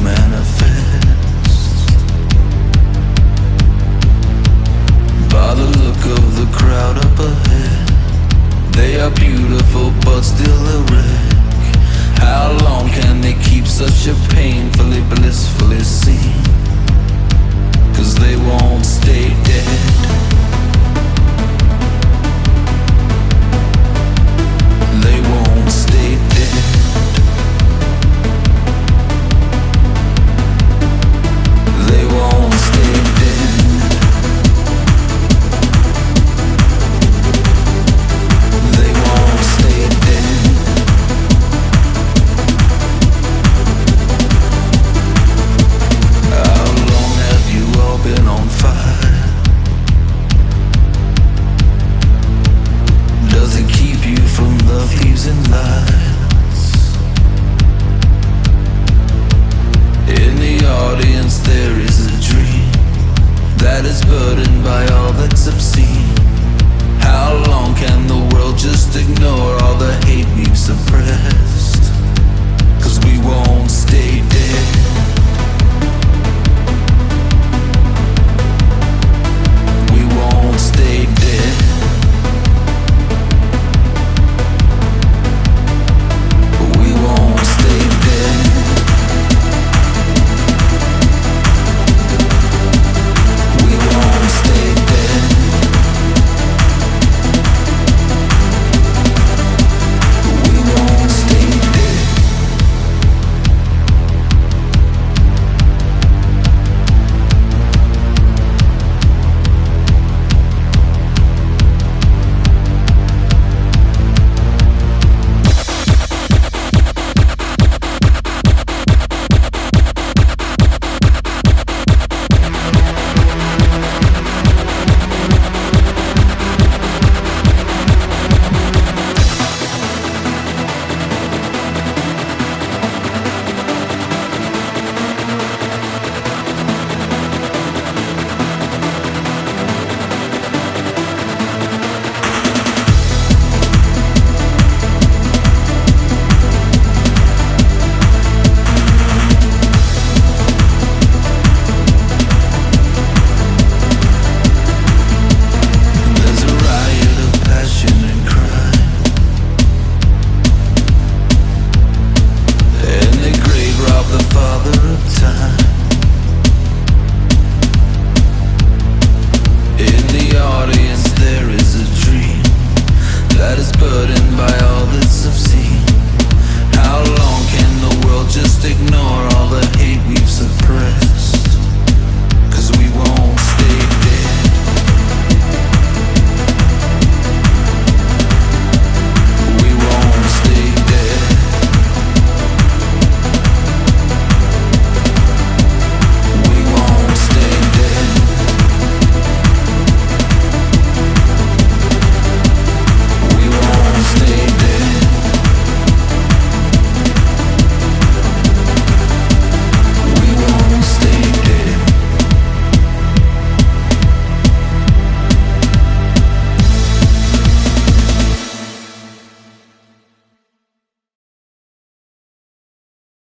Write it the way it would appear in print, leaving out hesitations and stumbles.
manifest. By the look of the crowd up ahead, they are beautiful but still a wreck. How long can they keep such a painfully blissfully scene? 'Cause they won't stay dead. They won't stay dead. They won't stay dead. They won't stay dead. How long have you all been on fire? Does it keep you from the thieves and lies? In the audience there is a dream that is burdened by all that's obscene. How long can the world just ignore all the hate we've suppressed? 'Cause we won't stay dead. We won't stay dead. We won't stay dead. We won't stay dead. We won't stay dead. There's a riot of passion and crime, and they grave rob the Father of time. In the audience there is a dream that is burdened by all that's obscene. How long can the world just ignore all the hate we've suppressed?